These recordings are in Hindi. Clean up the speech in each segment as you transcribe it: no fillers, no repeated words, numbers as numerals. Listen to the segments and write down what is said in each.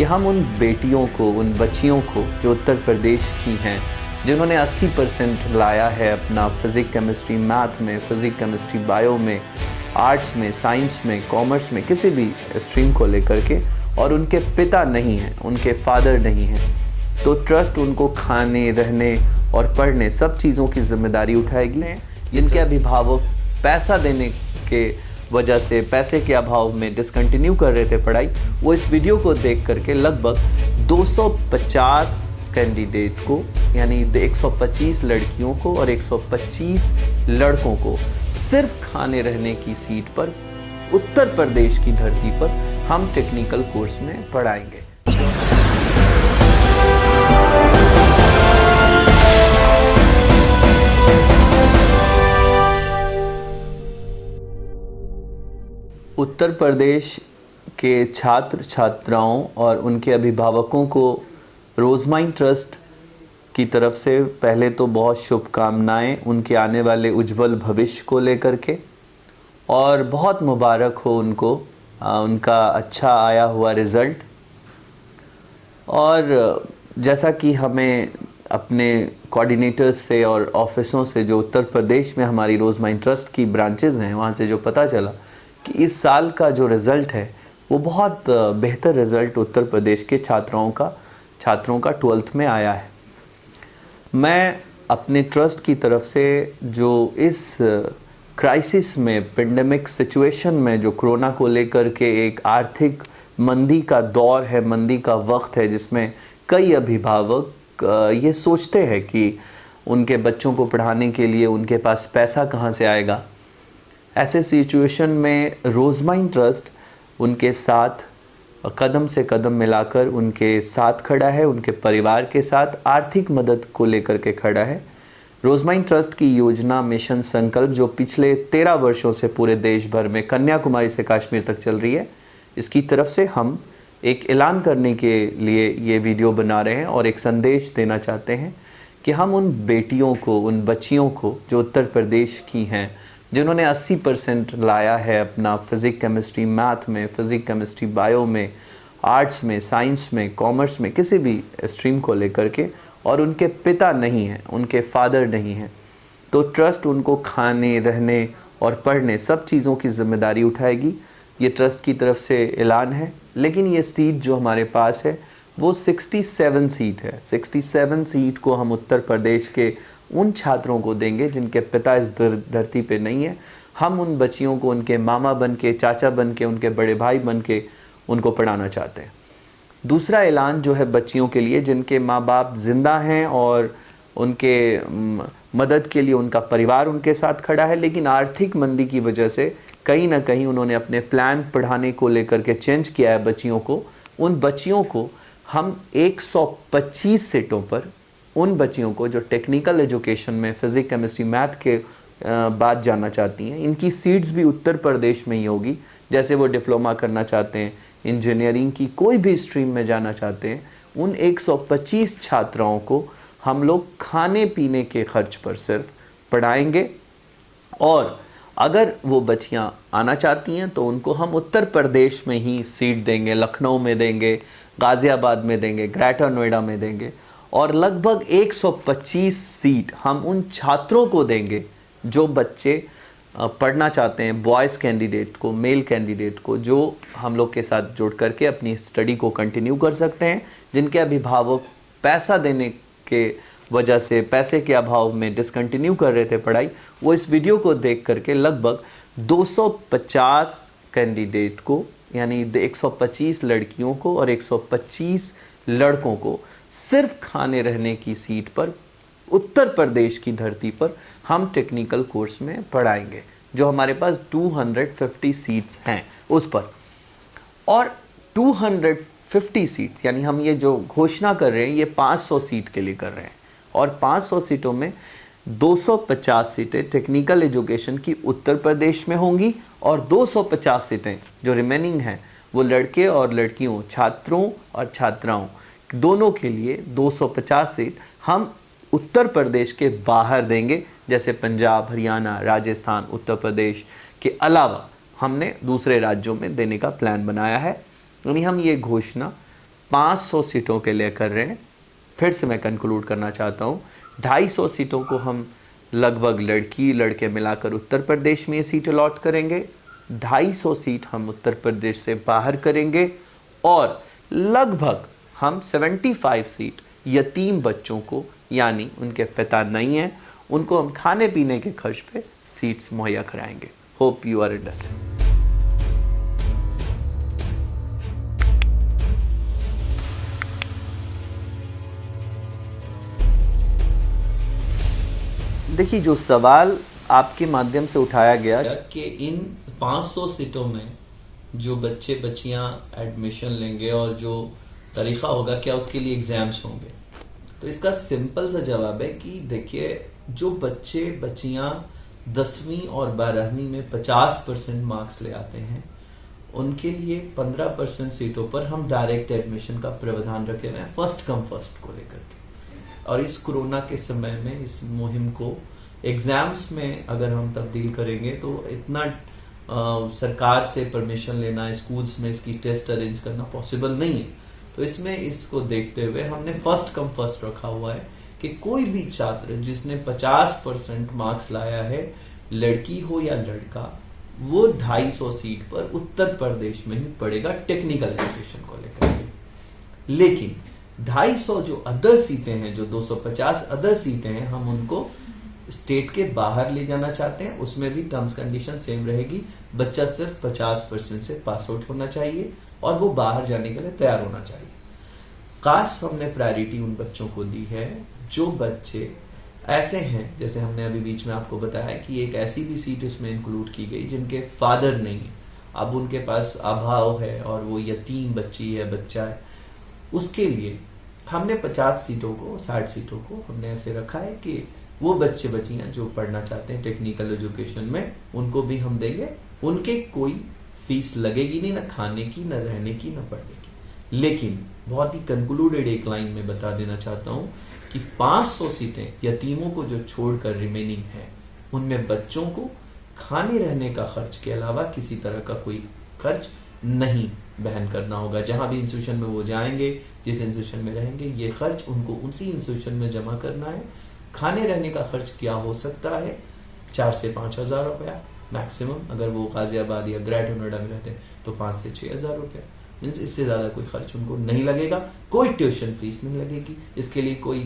कि हम उन बेटियों को, उन बच्चियों को जो उत्तर प्रदेश की हैं, जिन्होंने 80% लाया है अपना फिज़िक्स केमिस्ट्री मैथ में, फिज़िक्स केमिस्ट्री बायो में, आर्ट्स में, साइंस में, कॉमर्स में, किसी भी स्ट्रीम को लेकर के, और उनके पिता नहीं हैं, उनके फादर नहीं हैं, तो ट्रस्ट उनको खाने, रहने और पढ़ने सब चीज़ों की जिम्मेदारी उठाएगी। जिनके अभिभावक पैसा देने के वजह से, पैसे के अभाव में डिसकंटिन्यू कर रहे थे पढ़ाई, वो इस वीडियो को देख करके लगभग 250 कैंडिडेट को, यानी 125 लड़कियों को और 125 लड़कों को सिर्फ खाने रहने की सीट पर उत्तर प्रदेश की धरती पर हम टेक्निकल कोर्स में पढ़ाएंगे। उत्तर प्रदेश के छात्र छात्राओं और उनके अभिभावकों को रोज़माइन ट्रस्ट की तरफ से पहले तो बहुत शुभकामनाएं उनके आने वाले उज्जवल भविष्य को लेकर के, और बहुत मुबारक हो उनको उनका अच्छा आया हुआ रिज़ल्ट। और जैसा कि हमें अपने कोऑर्डिनेटर्स से और ऑफिसों से, जो उत्तर प्रदेश में हमारी रोज़माइन ट्रस्ट की ब्रांचेज़ हैं, वहाँ से जो पता चला कि इस साल का जो रिज़ल्ट है वो बहुत बेहतर रिज़ल्ट उत्तर प्रदेश के छात्रों का 12th में आया है। मैं अपने ट्रस्ट की तरफ से जो इस क्राइसिस में, पेंडेमिक सिचुएशन में, जो कोरोना को लेकर के एक आर्थिक मंदी का दौर है, मंदी का वक्त है, जिसमें कई अभिभावक ये सोचते हैं कि उनके बच्चों को पढ़ाने के लिए उनके पास पैसा कहाँ से आएगा, ऐसे सिचुएशन में रोज़माइन ट्रस्ट उनके साथ कदम से कदम मिलाकर उनके साथ खड़ा है, उनके परिवार के साथ आर्थिक मदद को लेकर के खड़ा है। रोज़माइन ट्रस्ट की योजना मिशन संकल्प, जो पिछले 13 वर्षों से पूरे देश भर में कन्याकुमारी से कश्मीर तक चल रही है, इसकी तरफ से हम एक ऐलान करने के लिए ये वीडियो बना रहे हैं और एक संदेश देना चाहते हैं कि हम उन बेटियों को, उन बच्चियों को जो उत्तर प्रदेश की हैं, जिन्होंने 80% लाया है अपना फिज़िक्स केमिस्ट्री मैथ में, फिज़िक्स केमिस्ट्री बायो में, आर्ट्स में, साइंस में, कॉमर्स में, किसी भी स्ट्रीम को लेकर के, और उनके पिता नहीं हैं, उनके फादर नहीं हैं, तो ट्रस्ट उनको खाने, रहने और पढ़ने सब चीज़ों की जिम्मेदारी उठाएगी। ये ट्रस्ट की तरफ से ऐलान है। लेकिन ये सीट जो हमारे पास है वो 67 सीट है। 67 सीट को हम उत्तर प्रदेश के उन छात्रों को देंगे जिनके पिता इस धरती पे नहीं है। हम उन बच्चियों को उनके मामा बन के, चाचा बन के, उनके बड़े भाई बन के उनको पढ़ाना चाहते हैं। दूसरा ऐलान जो है बच्चियों के लिए जिनके माँ बाप ज़िंदा हैं और उनके मदद के लिए उनका परिवार उनके साथ खड़ा है, लेकिन आर्थिक मंदी की वजह से कहीं ना कहीं उन्होंने अपने प्लान पढ़ाने को लेकर के चेंज किया है बच्चियों को। उन बच्चियों को हम 125 सीटों पर, उन बच्चियों को जो टेक्निकल एजुकेशन में फिज़िक्स केमिस्ट्री मैथ के बाद जाना चाहती हैं, इनकी सीट्स भी उत्तर प्रदेश में ही होगी। जैसे वो डिप्लोमा करना चाहते हैं, इंजीनियरिंग की कोई भी स्ट्रीम में जाना चाहते हैं, उन 125 छात्राओं को हम लोग खाने पीने के खर्च पर सिर्फ पढ़ाएंगे। और अगर वो बच्चियां आना चाहती हैं तो उनको हम उत्तर प्रदेश में ही सीट देंगे, लखनऊ में देंगे, गाज़ियाबाद में देंगे, ग्रेटर नोएडा में देंगे, और लगभग 125 सीट हम उन छात्रों को देंगे जो बच्चे पढ़ना चाहते हैं, बॉयज़ कैंडिडेट को, मेल कैंडिडेट को, जो हम लोग के साथ जुड़ करके अपनी स्टडी को कंटिन्यू कर सकते हैं, जिनके अभिभावक पैसा देने के वजह से, पैसे के अभाव में डिसकंटिन्यू कर रहे थे पढ़ाई, वो इस वीडियो को देख करके लगभग 250 कैंडिडेट को, यानी 125 लड़कियों को और 125 लड़कों को सिर्फ खाने रहने की सीट पर उत्तर प्रदेश की धरती पर हम टेक्निकल कोर्स में पढ़ाएंगे, जो हमारे पास 250 सीट्स हैं उस पर। और 250 सीट्स, यानी हम ये जो घोषणा कर रहे हैं ये 500 सीट के लिए कर रहे हैं, और 500 सीटों में 250 सीटें टेक्निकल एजुकेशन की उत्तर प्रदेश में होंगी, और 250 सीटें जो रिमेनिंग हैं वो लड़के और लड़कियों, छात्रों और छात्राओं दोनों के लिए 250 सीट हम उत्तर प्रदेश के बाहर देंगे, जैसे पंजाब, हरियाणा, राजस्थान, उत्तर प्रदेश के अलावा हमने दूसरे राज्यों में देने का प्लान बनाया है। यानी हम ये घोषणा 500 सीटों के लिए कर रहे हैं। फिर से मैं कंक्लूड करना चाहता हूँ, 250 सीटों को हम लगभग लड़की लड़के मिलाकर उत्तर प्रदेश में ये सीट अलॉट करेंगे, 250 सीट हम उत्तर प्रदेश से बाहर करेंगे और लगभग हम 75 सीट यतीम बच्चों को, यानी उनके पिता नहीं हैं, उनको हम खाने पीने के खर्च पे सीट्स मुहैया कराएंगे। Hope you are understand. देखिए, जो सवाल आपके माध्यम से उठाया गया कि इन 500 सीटों में जो बच्चे बच्चियां एडमिशन लेंगे और जो तरीका होगा, क्या उसके लिए एग्जाम्स होंगे, तो इसका सिंपल सा जवाब है कि देखिए, जो बच्चे बच्चियां 10वीं और 12वीं में 50% मार्क्स ले आते हैं, उनके लिए 15% सीटों पर हम डायरेक्ट एडमिशन का प्रावधान रखे हुए हैं, फर्स्ट कम फर्स्ट को लेकर के। और इस कोरोना के समय में इस मुहिम को एग्जाम्स में अगर हम तब्दील करेंगे तो इतना सरकार से परमिशन लेना, स्कूल्स में इसकी टेस्ट अरेंज करना पॉसिबल नहीं है। तो इसमें इसको देखते हुए हमने फर्स्ट कम फर्स्ट रखा हुआ है कि कोई भी छात्र जिसने 50% मार्क्स लाया है, लड़की हो या लड़का, वो 250 सीट पर उत्तर प्रदेश में ही पढ़ेगा टेक्निकल एजुकेशन को लेकर के। लेकिन 250 जो अदर सीटें हैं, जो 250 अदर सीटें हैं, हम उनको स्टेट के बाहर ले जाना चाहते हैं। उसमें भी टर्म्स कंडीशन सेम रहेगी, बच्चा सिर्फ 50% से पास आउट होना चाहिए और वो बाहर जाने के लिए तैयार होना चाहिए। खास हमने प्रायोरिटी उन बच्चों को दी है जो बच्चे ऐसे हैं, जैसे हमने अभी बीच में आपको बताया कि एक ऐसी भी सीट इसमें इंक्लूड की गई जिनके फादर नहीं है, अब उनके पास अभाव है और वो यतीम बच्ची है, बच्चा है। उसके लिए हमने 50 सीटों को, 60 सीटों को हमने ऐसे रखा है कि वो बच्चे बच्चियां जो पढ़ना चाहते हैं टेक्निकल एजुकेशन में, उनको भी हम देंगे। उनके कोई फीस लगेगी नहीं, ना खाने की, ना रहने की, ना पढ़ने की। लेकिन बहुत ही कंक्लूडेड एक लाइन में बता देना चाहता हूं कि 500 सीटें यतीमों को जो छोड़कर रिमेनिंग है, उनमें बच्चों को खाने रहने का खर्च के अलावा किसी तरह का कोई खर्च नहीं बहन करना होगा। जहां भी इंस्टीट्यूशन में वो जाएंगे, जिस इंस्टीट्यूशन में रहेंगे, ये खर्च उनको उसी इंस्टीट्यूशन में जमा करना है। खाने रहने का खर्च क्या हो सकता है, 4 से 5 हजार रुपया मैक्सिमम। अगर वो गाजियाबाद या ग्रेटर नोएडा में रहते हैं तो 5 से 6 हजार रुपया, मीन्स इससे ज्यादा कोई खर्च उनको नहीं लगेगा। कोई ट्यूशन फीस नहीं लगेगी, इसके लिए कोई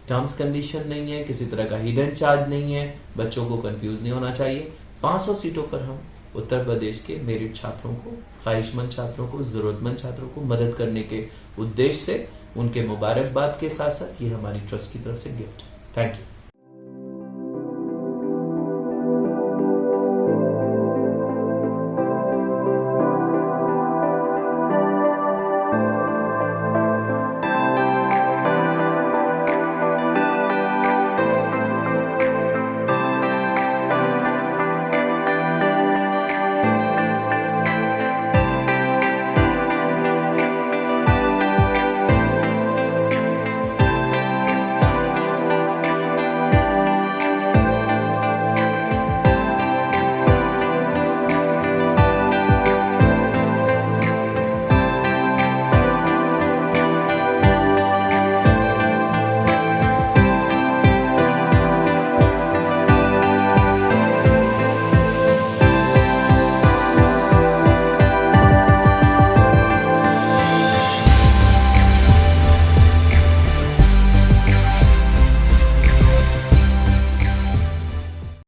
टर्म्स कंडीशन नहीं है, किसी तरह का हिडन चार्ज नहीं है। बच्चों को कंफ्यूज नहीं होना चाहिए। 500 सीटों पर हम उत्तर प्रदेश के मेरिट छात्रों को, ख्वाहिशमंद छात्रों को, जरूरतमंद छात्रों को मदद करने के उद्देश्य से उनके मुबारकबाद के साथ साथ ये हमारी ट्रस्ट की तरफ से गिफ्ट है। Thank you.